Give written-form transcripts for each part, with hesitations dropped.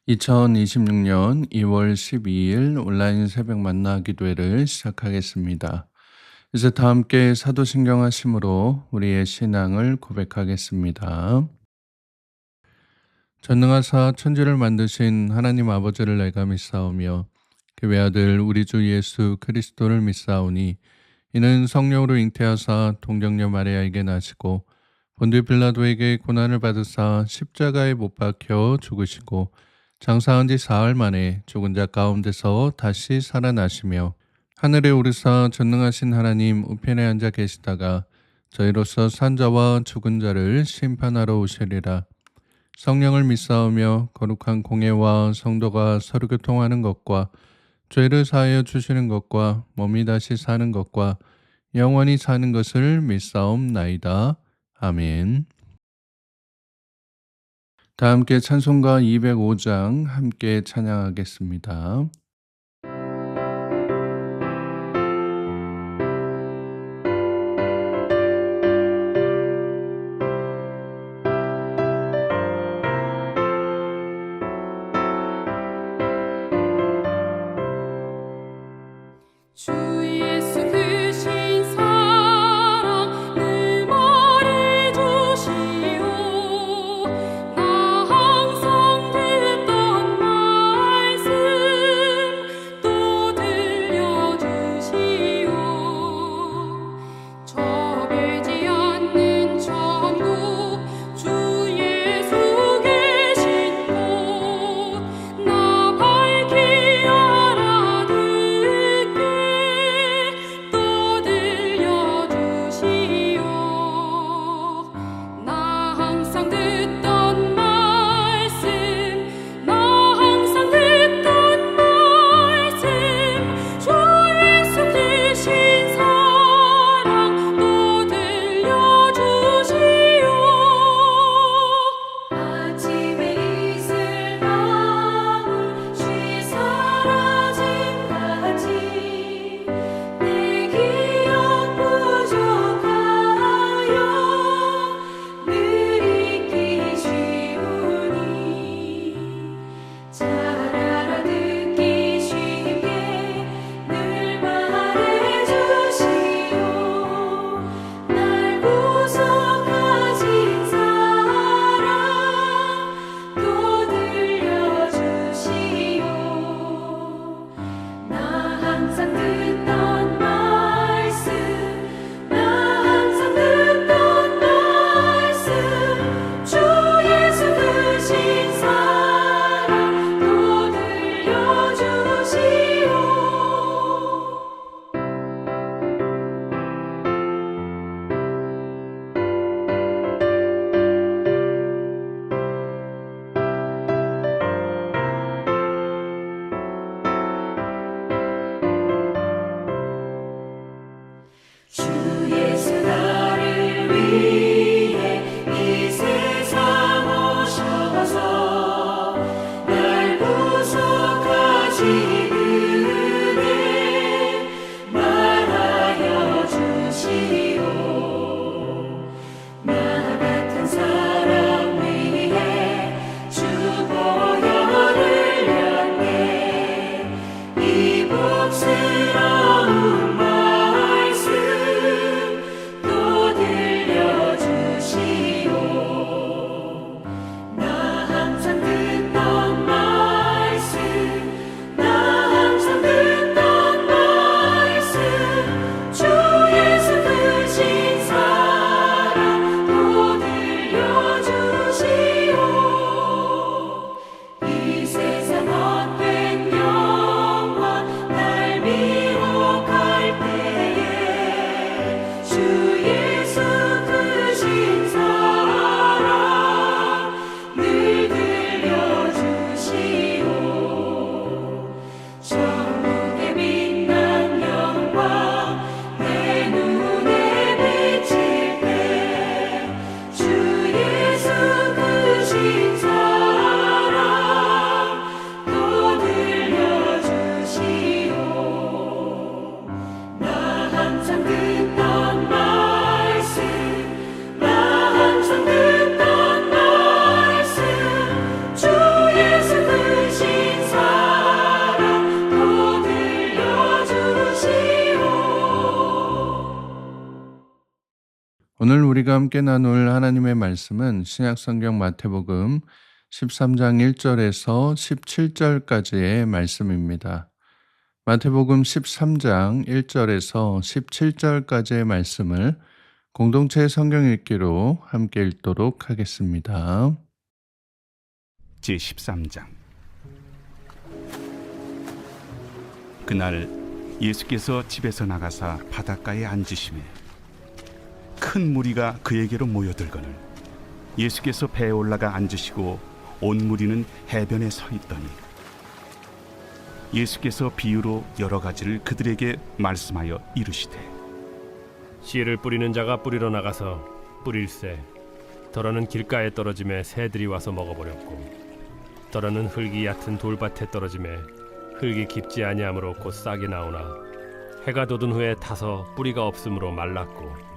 2026년 2월 12일 온라인 새벽 만나 기도회를 시작하겠습니다. 이제 다 함께 사도신경 하심으로 우리의 신앙을 고백하겠습니다. 전능하사 천지를 만드신 하나님 아버지를 내가 믿사오며 그 외아들 우리 주 예수 그리스도를 믿사오니 이는 성령으로 잉태하사 동정녀 마리아에게 나시고 본디 빌라도에게 고난을 받으사 십자가에 못 박혀 죽으시고 장사한 지 사흘 만에 죽은 자 가운데서 다시 살아나시며 하늘에 오르사 전능하신 하나님 우편에 앉아 계시다가 저희로서 산 자와 죽은 자를 심판하러 오시리라. 성령을 믿사오며 거룩한 공예와 성도가 서로 교통하는 것과 죄를 사하여 주시는 것과 몸이 다시 사는 것과 영원히 사는 것을 믿사옵나이다. 아멘. 다 함께 찬송가 205장 함께 찬양하겠습니다. 주 예수 크신 사랑 늘 말해주시오. 나 항상 듣던 말씀 또 들려주시오. 정해지 않는 천국 주 예수 계신 곳 나 밝히 알아듣게 또 들려주시오. 나 항상 듣던 말씀 나 항상 듣던 말씀 주 예수 크신 사랑 또 들려주시오. 아침에 이슬 방울 쉬 사라짐같이 내 기억 부족하여 늘 잊기 쉬우니 잘 알아듣기 쉽게 늘 말해주시오. 날 구속하신 사랑 또 들려주시오. 나 항상 듣던 말씀 나 항상 듣던 말씀 주 예수 크신 사랑 또 들려주시오. 주 예수 나를 위해 이 세상 오셔서 날 구속하신 은혜 말하여 주시오. 나 같은 사람 위해 주 보혈을 흘렸네. 이 복스러운 말씀 또 들려주시오. 나 항상 듣던 말씀 나 오늘 우리가 함께 나눌 하나님의 말씀은 신약성경 마태복음 13장 1절에서 17절까지의 말씀입니다. 마태복음 13장 1절에서 17절까지의 말씀을 공동체 성경 읽기로 함께 읽도록 하겠습니다. 제13장. 그날 예수께서 집에서 나가사 바닷가에 앉으시매 큰 무리가 그에게로 모여들거늘 예수께서 배에 올라가 앉으시고 온 무리는 해변에 서 있더니 예수께서 비유로 여러 가지를 그들에게 말씀하여 이르시되 씨를 뿌리는 자가 뿌리러 나가서 뿌릴새 더러는 길가에 떨어짐에 새들이 와서 먹어버렸고 더러는 흙이 얕은 돌밭에 떨어짐에 흙이 깊지 아니하므로 곧 싹이 나오나 해가 돋은 후에 타서 뿌리가 없으므로 말랐고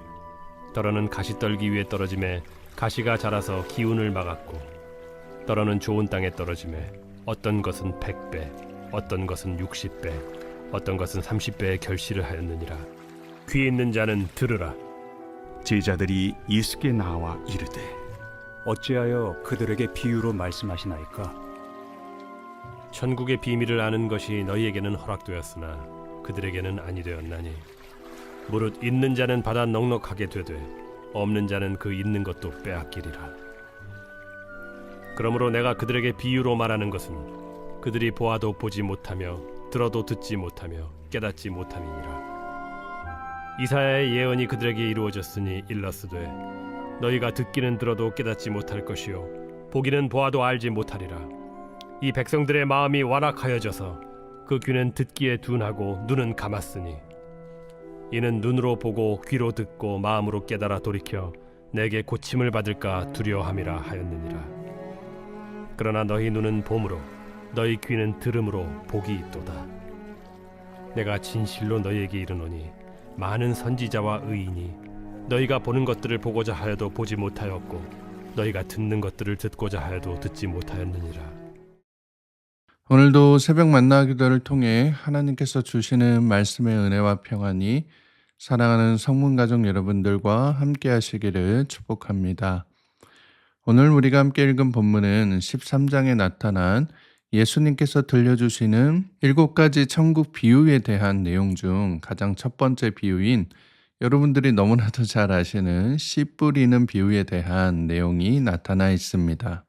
더러는 가시떨기 위에 떨어짐에 가시가 자라서 기운을 막았고 더러는 좋은 땅에 떨어짐에 어떤 것은 100배 어떤 것은 60배 어떤 것은 30배의 결실을 하였느니라. 귀 있는 자는 들으라. 제자들이 예수께 나와 이르되 어찌하여 그들에게 비유로 말씀하시나이까? 천국의 비밀을 아는 것이 너희에게는 허락되었으나 그들에게는 아니 되었나니 무릇 있는 자는 받아 넉넉하게 되되 없는 자는 그 있는 것도 빼앗기리라. 그러므로 내가 그들에게 비유로 말하는 것은 그들이 보아도 보지 못하며 들어도 듣지 못하며 깨닫지 못함이니라. 이사야의 예언이 그들에게 이루어졌으니 일렀으되 너희가 듣기는 들어도 깨닫지 못할 것이요 보기는 보아도 알지 못하리라. 이 백성들의 마음이 완악하여져서 그 귀는 듣기에 둔하고 눈은 감았으니 이는 눈으로 보고 귀로 듣고 마음으로 깨달아 돌이켜 내게 고침을 받을까 두려워함이라 하였느니라. 그러나 너희 눈은 봄으로 너희 귀는 들음으로 복이 있도다. 내가 진실로 너희에게 이르노니 많은 선지자와 의인이 너희가 보는 것들을 보고자 하여도 보지 못하였고 너희가 듣는 것들을 듣고자 하여도 듣지 못하였느니라. 오늘도 새벽 만나 기도를 통해 하나님께서 주시는 말씀의 은혜와 평안이 사랑하는 성문가족 여러분들과 함께 하시기를 축복합니다. 오늘 우리가 함께 읽은 본문은 13장에 나타난 예수님께서 들려주시는 7가지 천국 비유에 대한 내용 중 가장 첫 번째 비유인 여러분들이 너무나도 잘 아시는 씨 뿌리는 비유에 대한 내용이 나타나 있습니다.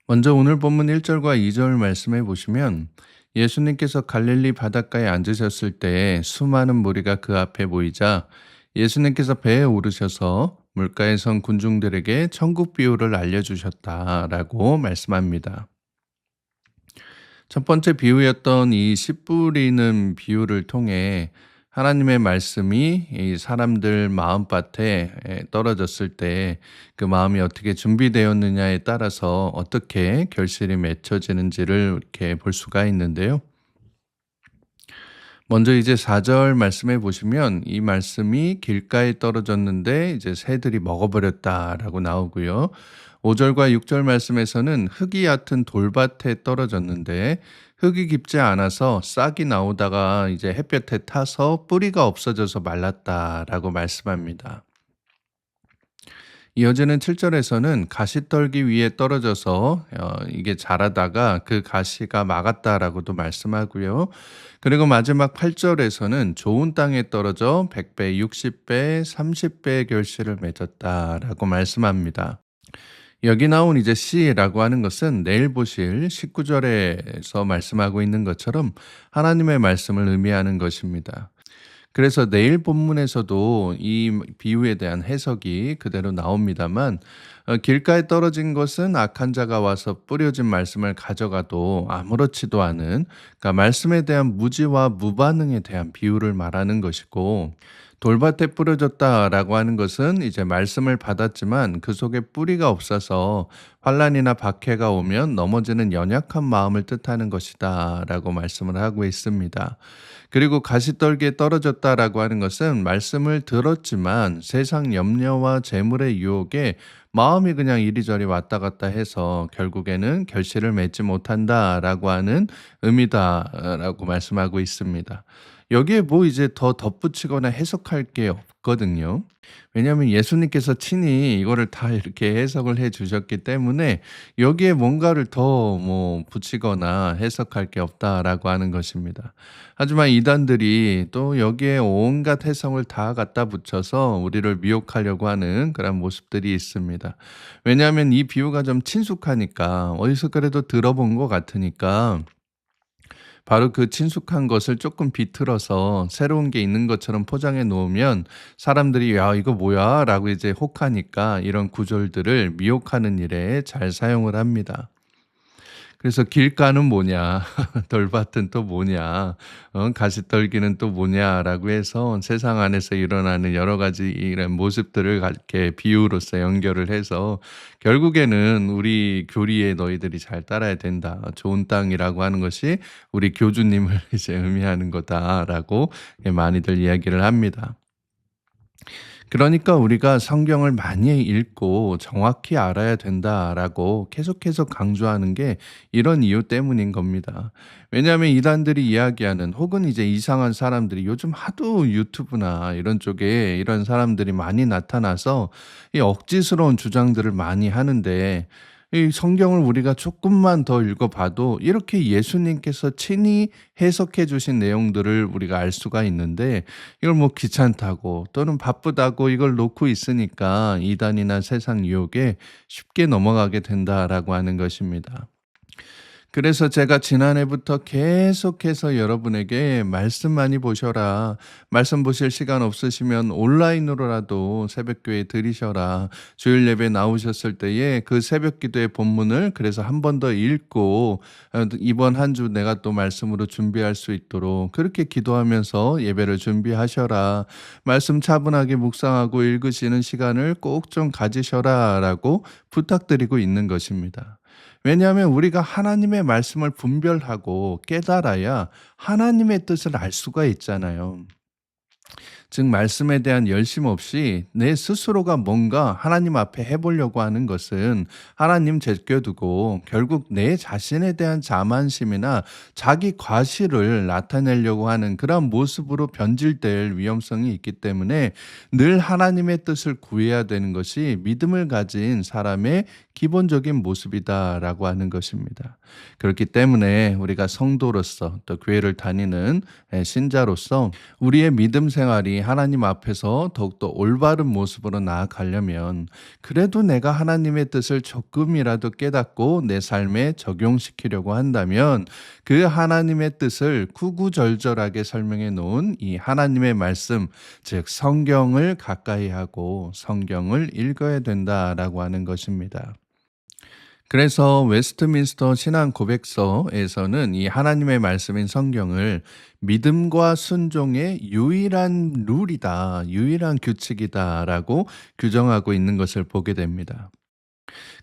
먼저 오늘 본문 1절과 2절 말씀해 보시면 예수님께서 갈릴리 바닷가에 앉으셨을 때 수많은 무리가 그 앞에 모이자 예수님께서 배에 오르셔서 물가에 선 군중들에게 천국 비유를 알려주셨다라고 말씀합니다. 첫 번째 비유였던 이 씨 뿌리는 비유를 통해 하나님의 말씀이 이 사람들 마음밭에 떨어졌을 때 그 마음이 어떻게 준비되었느냐에 따라서 어떻게 결실이 맺혀지는지를 이렇게 볼 수가 있는데요. 먼저 이제 4절 말씀해 보시면 이 말씀이 길가에 떨어졌는데 이제 새들이 먹어버렸다라고 나오고요. 5절과 6절 말씀에서는 흙이 얕은 돌밭에 떨어졌는데 흙이 깊지 않아서 싹이 나오다가 이제 햇볕에 타서 뿌리가 없어져서 말랐다라고 말씀합니다. 이어지는 7절에서는 가시떨기 위에 떨어져서 이게 자라다가 그 가시가 막았다라고도 말씀하고요. 그리고 마지막 8절에서는 좋은 땅에 떨어져 100배, 60배, 30배의 결실을 맺었다라고 말씀합니다. 여기 나온 이제 씨라고 하는 것은 내일 보실 19절에서 말씀하고 있는 것처럼 하나님의 말씀을 의미하는 것입니다. 그래서 내일 본문에서도 이 비유에 대한 해석이 그대로 나옵니다만 길가에 떨어진 것은 악한 자가 와서 뿌려진 말씀을 가져가도 아무렇지도 않은, 그러니까 말씀에 대한 무지와 무반응에 대한 비유를 말하는 것이고, 돌밭에 뿌려졌다라고 하는 것은 이제 말씀을 받았지만 그 속에 뿌리가 없어서 환난이나 박해가 오면 넘어지는 연약한 마음을 뜻하는 것이다 라고 말씀을 하고 있습니다. 그리고 가시떨기에 떨어졌다라고 하는 것은 말씀을 들었지만 세상 염려와 재물의 유혹에 마음이 그냥 이리저리 왔다 갔다 해서 결국에는 결실을 맺지 못한다라고 하는 의미다라고 말씀하고 있습니다. 여기에 뭐 이제 더 덧붙이거나 해석할 게 없거든요. 왜냐하면 예수님께서 친히 이거를 다 이렇게 해석을 해 주셨기 때문에 여기에 뭔가를 더 뭐 붙이거나 해석할 게 없다라고 하는 것입니다. 하지만 이단들이 또 여기에 온갖 해석을 다 갖다 붙여서 우리를 미혹하려고 하는 그런 모습들이 있습니다. 왜냐하면 이 비유가 좀 친숙하니까 어디서 그래도 들어본 것 같으니까 바로 그 친숙한 것을 조금 비틀어서 새로운 게 있는 것처럼 포장해 놓으면 사람들이 "야 이거 뭐야?" 라고 이제 혹하니까 이런 구절들을 미혹하는 일에 잘 사용을 합니다. 그래서 "길가는 뭐냐? 돌밭은 또 뭐냐? 가시떨기는 또 뭐냐?"라고 해서 세상 안에서 일어나는 여러 가지 이런 모습들을 이렇게 비유로서 연결을 해서 결국에는 "우리 교리에 너희들이 잘 따라야 된다. 좋은 땅이라고 하는 것이 우리 교주님을 이제 의미하는 거다."라고 많이들 이야기를 합니다. 그러니까 우리가 성경을 많이 읽고 정확히 알아야 된다라고 계속해서 강조하는 게 이런 이유 때문인 겁니다. 왜냐하면 이단들이 이야기하는 혹은 이제 이상한 사람들이 요즘 하도 유튜브나 이런 쪽에 이런 사람들이 많이 나타나서 이 억지스러운 주장들을 많이 하는데 이 성경을 우리가 조금만 더 읽어봐도 이렇게 예수님께서 친히 해석해 주신 내용들을 우리가 알 수가 있는데 이걸 뭐 귀찮다고 또는 바쁘다고 이걸 놓고 있으니까 이단이나 세상 유혹에 쉽게 넘어가게 된다라고 하는 것입니다. 그래서 제가 지난해부터 계속해서 여러분에게 "말씀 많이 보셔라. 말씀 보실 시간 없으시면 온라인으로라도 새벽교회 들으셔라. 주일 예배 나오셨을 때에 그 새벽 기도의 본문을 그래서 한 번 더 읽고 이번 한 주 내가 또 말씀으로 준비할 수 있도록 그렇게 기도하면서 예배를 준비하셔라. 말씀 차분하게 묵상하고 읽으시는 시간을 꼭 좀 가지셔라."라고 부탁드리고 있는 것입니다. 왜냐하면 우리가 하나님의 말씀을 분별하고 깨달아야 하나님의 뜻을 알 수가 있잖아요. 즉 말씀에 대한 열심 없이 내 스스로가 뭔가 하나님 앞에 해 보려고 하는 것은 하나님 제껴두고 결국 내 자신에 대한 자만심이나 자기 과실을 나타내려고 하는 그런 모습으로 변질될 위험성이 있기 때문에 늘 하나님의 뜻을 구해야 되는 것이 믿음을 가진 사람의 기본적인 모습이다라고 하는 것입니다. 그렇기 때문에 우리가 성도로서 또 교회를 다니는 신자로서 우리의 믿음 생활이 하나님 앞에서 더욱더 올바른 모습으로 나아가려면 그래도 내가 하나님의 뜻을 조금이라도 깨닫고 내 삶에 적용시키려고 한다면 그 하나님의 뜻을 구구절절하게 설명해 놓은 이 하나님의 말씀, 즉 성경을 가까이 하고 성경을 읽어야 된다라고 하는 것입니다. 그래서 웨스트민스터 신앙 고백서에서는 이 하나님의 말씀인 성경을 믿음과 순종의 유일한 룰이다, 유일한 규칙이다라고 규정하고 있는 것을 보게 됩니다.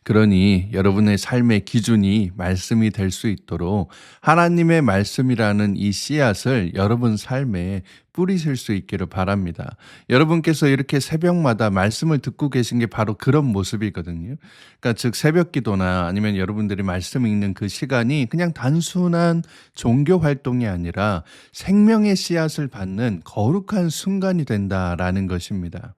그러니 여러분의 삶의 기준이 말씀이 될 수 있도록 하나님의 말씀이라는 이 씨앗을 여러분 삶에 뿌리실 수 있기를 바랍니다. 여러분께서 이렇게 새벽마다 말씀을 듣고 계신 게 바로 그런 모습이거든요. 그러니까 즉 새벽 기도나 아니면 여러분들이 말씀 읽는 그 시간이 그냥 단순한 종교 활동이 아니라 생명의 씨앗을 받는 거룩한 순간이 된다라는 것입니다.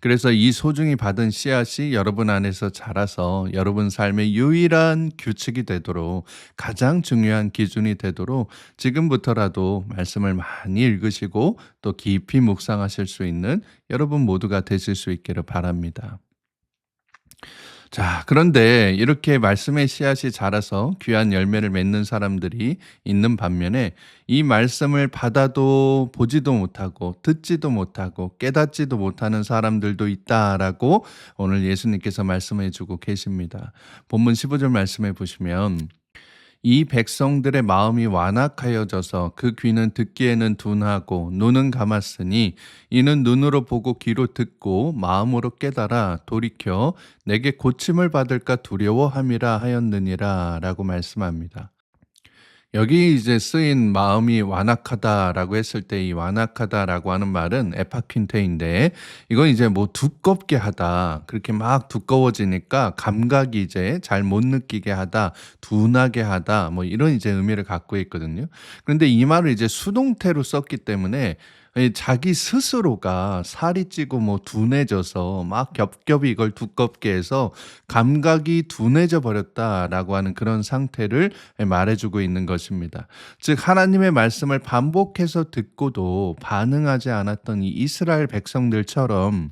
그래서 이 소중히 받은 씨앗이 여러분 안에서 자라서 여러분 삶의 유일한 규칙이 되도록 가장 중요한 기준이 되도록 지금부터라도 말씀을 많이 읽으시고 또 깊이 묵상하실 수 있는 여러분 모두가 되실 수 있기를 바랍니다. 자, 그런데 이렇게 말씀의 씨앗이 자라서 귀한 열매를 맺는 사람들이 있는 반면에 이 말씀을 받아도 보지도 못하고 듣지도 못하고 깨닫지도 못하는 사람들도 있다라고 오늘 예수님께서 말씀해 주고 계십니다. 본문 15절 말씀해 보시면 이 백성들의 마음이 완악하여져서 그 귀는 듣기에는 둔하고 눈은 감았으니 이는 눈으로 보고 귀로 듣고 마음으로 깨달아 돌이켜 내게 고침을 받을까 두려워함이라 하였느니라 라고 말씀합니다. 여기 이제 쓰인 마음이 완악하다라고 했을 때 이 완악하다라고 하는 말은 에파킨테인데 이건 이제 뭐 두껍게 하다 그렇게 막 두꺼워지니까 감각이 이제 잘 못 느끼게 하다 둔하게 하다 뭐 이런 이제 의미를 갖고 있거든요. 그런데 이 말을 이제 수동태로 썼기 때문에 이 자기 스스로가 살이 찌고 뭐 둔해져서 막 겹겹이 이걸 두껍게 해서 감각이 둔해져 버렸다라고 하는 그런 상태를 말해주고 있는 것입니다. 즉 하나님의 말씀을 반복해서 듣고도 반응하지 않았던 이 이스라엘 백성들처럼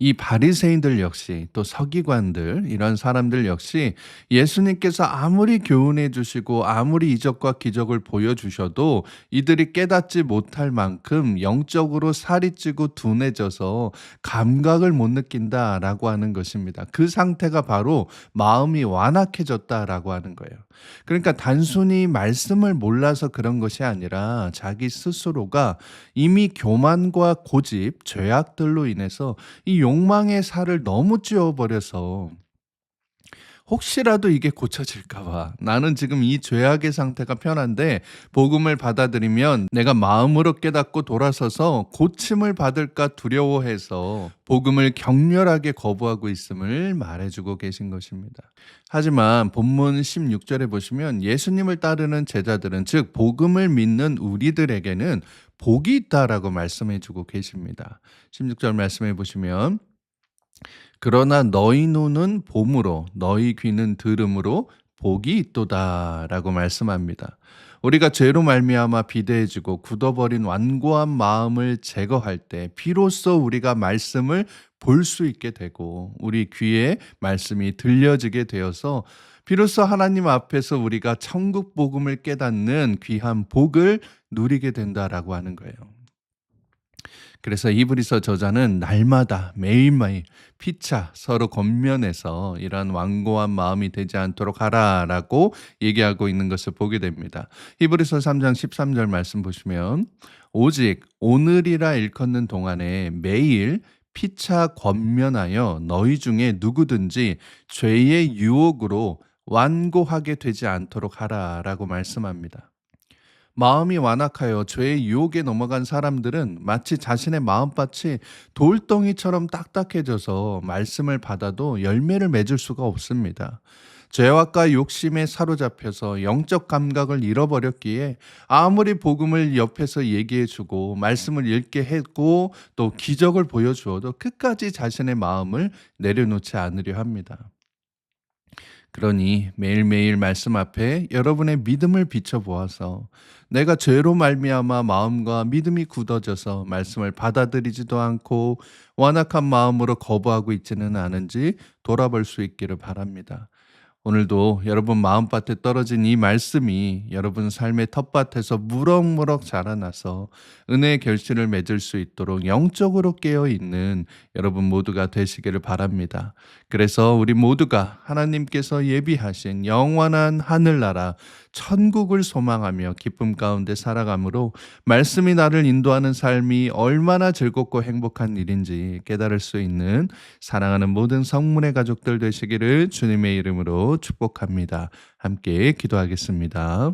이 바리새인들 역시 또 서기관들 이런 사람들 역시 예수님께서 아무리 교훈해 주시고 아무리 이적과 기적을 보여주셔도 이들이 깨닫지 못할 만큼 영적으로 살이 찌고 둔해져서 감각을 못 느낀다라고 하는 것입니다. 그 상태가 바로 마음이 완악해졌다라고 하는 거예요. 그러니까 단순히 말씀을 몰라서 그런 것이 아니라 자기 스스로가 이미 교만과 고집, 죄악들로 인해서 이 욕망의 살을 너무 찌워버려서 혹시라도 이게 고쳐질까 봐 나는 지금 이 죄악의 상태가 편한데 복음을 받아들이면 내가 마음으로 깨닫고 돌아서서 고침을 받을까 두려워해서 복음을 격렬하게 거부하고 있음을 말해주고 계신 것입니다. 하지만 본문 16절에 보시면 예수님을 따르는 제자들은 즉 복음을 믿는 우리들에게는 복이 있다라고 말씀해주고 계십니다. 16절 말씀해 보시면 그러나 너희 눈은 봄으로 너희 귀는 들음으로 복이 있도다라고 말씀합니다. 우리가 죄로 말미암아 비대해지고 굳어버린 완고한 마음을 제거할 때 비로소 우리가 말씀을 볼 수 있게 되고 우리 귀에 말씀이 들려지게 되어서 비로소 하나님 앞에서 우리가 천국 복음을 깨닫는 귀한 복을 누리게 된다라고 하는 거예요. 그래서 이브리서 저자는 날마다 매일매일 피차 서로 권면해서 이러한 완고한 마음이 되지 않도록 하라라고 얘기하고 있는 것을 보게 됩니다. 히브리서 3장 13절 말씀 보시면 오직 오늘이라 일컫는 동안에 매일 피차 권면하여 너희 중에 누구든지 죄의 유혹으로 완고하게 되지 않도록 하라라고 말씀합니다. 마음이 완악하여 죄의 유혹에 넘어간 사람들은 마치 자신의 마음밭이 돌덩이처럼 딱딱해져서 말씀을 받아도 열매를 맺을 수가 없습니다. 죄악과 욕심에 사로잡혀서 영적 감각을 잃어버렸기에 아무리 복음을 옆에서 얘기해주고 말씀을 읽게 했고 또 기적을 보여주어도 끝까지 자신의 마음을 내려놓지 않으려 합니다. 그러니 매일매일 말씀 앞에 여러분의 믿음을 비춰보아서 내가 죄로 말미암아 마음과 믿음이 굳어져서 말씀을 받아들이지도 않고 완악한 마음으로 거부하고 있지는 않은지 돌아볼 수 있기를 바랍니다. 오늘도 여러분 마음밭에 떨어진 이 말씀이 여러분 삶의 텃밭에서 무럭무럭 자라나서 은혜의 결실을 맺을 수 있도록 영적으로 깨어있는 여러분 모두가 되시기를 바랍니다. 그래서 우리 모두가 하나님께서 예비하신 영원한 하늘나라 천국을 소망하며 기쁨 가운데 살아가므로 말씀이 나를 인도하는 삶이 얼마나 즐겁고 행복한 일인지 깨달을 수 있는 사랑하는 모든 성문의 가족들 되시기를 주님의 이름으로 축복합니다. 함께 기도하겠습니다.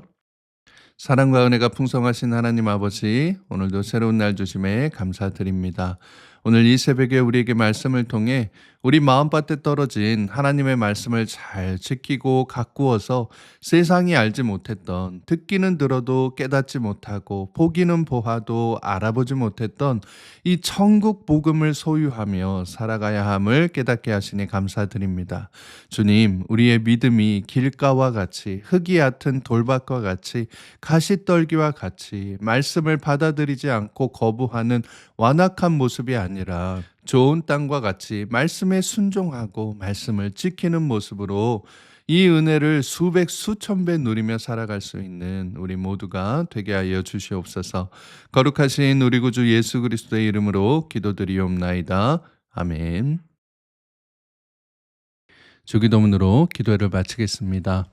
사랑과 은혜가 풍성하신 하나님 아버지, 오늘도 새로운 날 주심에 감사드립니다. 오늘 이 새벽에 우리에게 말씀을 통해 우리 마음밭에 떨어진 하나님의 말씀을 잘 지키고 가꾸어서 세상이 알지 못했던, 듣기는 들어도 깨닫지 못하고 보기는 보아도 알아보지 못했던 이 천국 복음을 소유하며 살아가야 함을 깨닫게 하시니 감사드립니다. 주님, 우리의 믿음이 길가와 같이 흙이 얕은 돌밭과 같이 가시떨기와 같이 말씀을 받아들이지 않고 거부하는 완악한 모습이 아니라 좋은 땅과 같이 말씀에 순종하고 말씀을 지키는 모습으로 이 은혜를 수백 수천 배 누리며 살아갈 수 있는 우리 모두가 되게 하여 주시옵소서. 거룩하신 우리 구주 예수 그리스도의 이름으로 기도드리옵나이다. 아멘. 주기도문으로 기도를 마치겠습니다.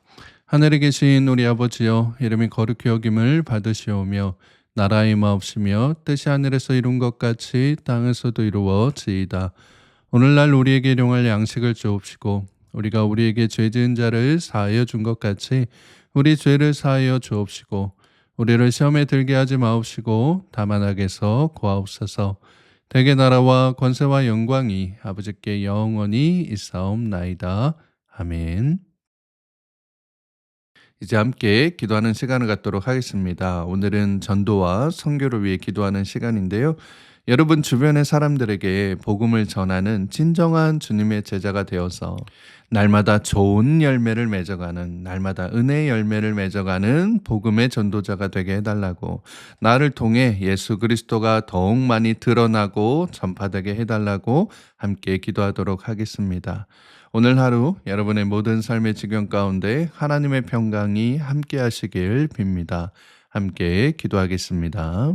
하늘에 계신 우리 아버지여, 이름이 거룩히 여김을 받으시오며 나라의 마옵시며 뜻이 하늘에서 이룬 것 같이 땅에서도 이루어지이다. 오늘날 우리에게 일용할 양식을 주옵시고 우리가 우리에게 죄 지은 자를 사하여 준 것 같이 우리 죄를 사하여 주옵시고 우리를 시험에 들게 하지 마옵시고 다만 악에서 구하옵소서. 대개 나라와 권세와 영광이 아버지께 영원히 있사옵나이다. 아멘. 이제 함께 기도하는 시간을 갖도록 하겠습니다. 오늘은 전도와 선교를 위해 기도하는 시간인데요. 여러분 주변의 사람들에게 복음을 전하는 진정한 주님의 제자가 되어서 날마다 좋은 열매를 맺어가는, 날마다 은혜의 열매를 맺어가는 복음의 전도자가 되게 해달라고, 나를 통해 예수 그리스도가 더욱 많이 드러나고 전파되게 해달라고 함께 기도하도록 하겠습니다. 오늘 하루 여러분의 모든 삶의 지경 가운데 하나님의 평강이 함께 하시길 빕니다. 함께 기도하겠습니다.